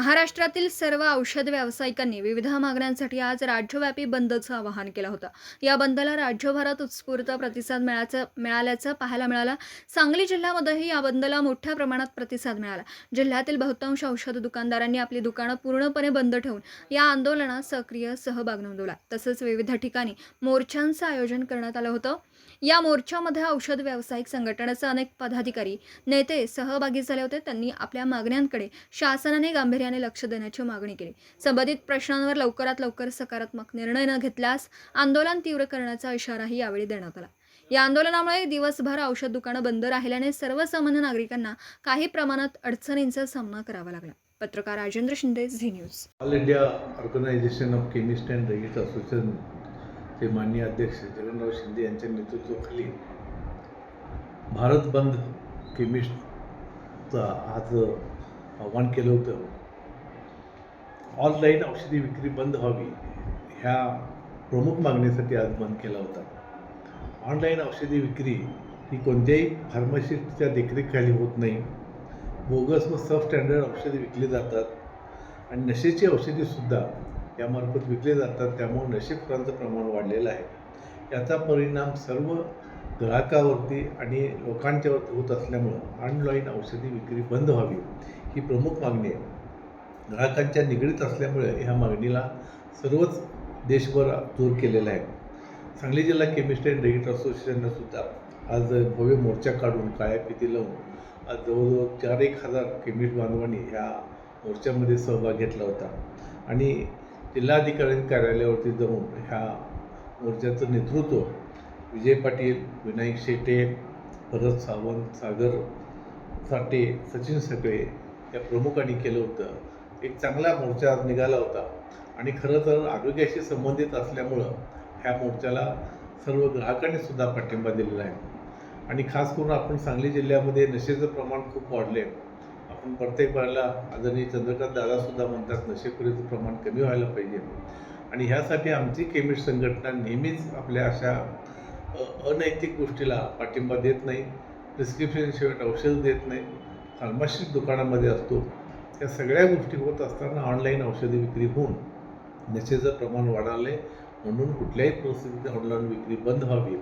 महाराष्ट्रातील सर्व औषध व्यावसायिकांनी विविध मागण्यांसाठी आज राज्यव्यापी बंदचं आवाहन केलं होतं. या बंदला राज्यभरात उत्स्फूर्त प्रतिसाद मिळाल्याचं पाहायला मिळालं. सांगली जिल्ह्यामध्येही या बंदला मोठ्या प्रमाणात प्रतिसाद मिळाला. जिल्ह्यातील बहुतांश औषध दुकानदारांनी आपली दुकानं पूर्णपणे बंद ठेवून या आंदोलनात सक्रिय सहभाग नोंदवला. तसंच विविध ठिकाणी मोर्चांचं आयोजन करण्यात आलं होतं. या मोर्चामध्ये औषध व्यावसायिक संघटनेचे अनेक पदाधिकारी, नेते सहभागी झाले होते. त्यांनी आपल्या मागण्यांकडे शासनाने गांभीर्याने लक्ष देण्याची मागणी केली. संबंधित प्रश्नांवर लवकरात लवकर सकारात्मक निर्णय न घेतल्यास आंदोलन तीव्र करण्याचा इशाराही यावेळी देण्यात आला. या आंदोलनामुळे दिवसभर औषध दुकानं बंद राहिल्याने सर्वसामान्य नागरिकांना काही प्रमाणात अडचणींचा सामना करावा लागला. पत्रकार Rajendra Shinde, Zee News. All India organisation of chemist and druggist association चे माननीय अध्यक्ष जगन्नाथ शिंदे यांच्या नेतृत्वाखाली भारत बंद केमिस्टचा आज आव्हान केलं होतं. ऑनलाईन औषधी विक्री बंद व्हावी ह्या प्रमुख मागणीसाठी आज बंद केला होता. ऑनलाईन औषधी विक्री ही कोणत्याही फार्मसिस्टच्या देखरेखीखाली होत नाही. बोगस व सब स्टँडर्ड औषधे विकली जातात आणि नशेची औषधीसुद्धा यामार्फत विकले जातात. त्यामुळे नशेखोरांचं प्रमाण वाढलेलं आहे. याचा परिणाम सर्व ग्राहकावरती आणि लोकांच्यावरती होत असल्यामुळं ऑनलाईन औषधी विक्री बंद व्हावी ही प्रमुख मागणी आहे. ग्राहकांच्या निगडीत असल्यामुळे ह्या मागणीला सर्वच देशभर जोर केलेला आहे. सांगली जिल्हा केमिस्ट अँड ड्रगिस्ट असोसिएशननं सुद्धा आज भव्य मोर्चा काढून काळ्या फिती लावून आज जवळजवळ 4,000 केमिस्ट बांधवांनी ह्या मोर्चामध्ये सहभाग घेतला होता आणि जिल्हाधिकारी कार्यालयावरती जाऊन ह्या मोर्चाचं नेतृत्व विजय पाटील, विनायक शेटे, भरत सावंत, सागर साठे, सचिन सकळे या प्रमुखांनी केलं होतं. एक चांगला मोर्चा आज निघाला होता आणि खरं तर आरोग्याशी संबंधित असल्यामुळं ह्या मोर्चाला सर्व ग्राहकांनी सुद्धा पाठिंबा दिलेला आहे. आणि खास करून आपण सांगली जिल्ह्यामध्ये नशेचं प्रमाण खूप वाढले. आपण प्रत्येक वेळेला आदरणीय चंद्रकांत दादासुद्धा म्हणतात नशेखोरीचं प्रमाण कमी व्हायला पाहिजे आणि ह्यासाठी आमची केमिस्ट संघटना नेहमीच आपल्या अशा अनैतिक गोष्टीला पाठिंबा देत नाही. प्रिस्क्रिप्शनशिवाय औषध देत नाही. फार्मासिस्ट दुकानामध्ये असतो. या सगळ्या गोष्टी होत असताना ऑनलाईन औषधी विक्री होऊन नशेचं प्रमाण वाढाले म्हणून कुठल्याही परिस्थितीत ऑनलाईन विक्री बंद व्हावी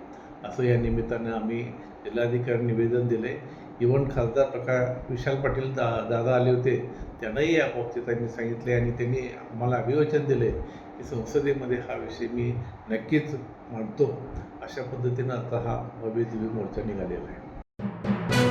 असं या निमित्तानं आम्ही जिल्हाधिकारी निवेदन दिले. इव्हन खासदार विशाल पाटील दादा आले होते. त्यांनाही या बाबतीत आम्ही सांगितले आणि त्यांनी आम्हाला अभिवचन दिले की संसदेमध्ये हा विषय मी नक्कीच मांडतो. अशा पद्धतीनं आता हा भव्य दिव्य मोर्चा निघालेला आहे.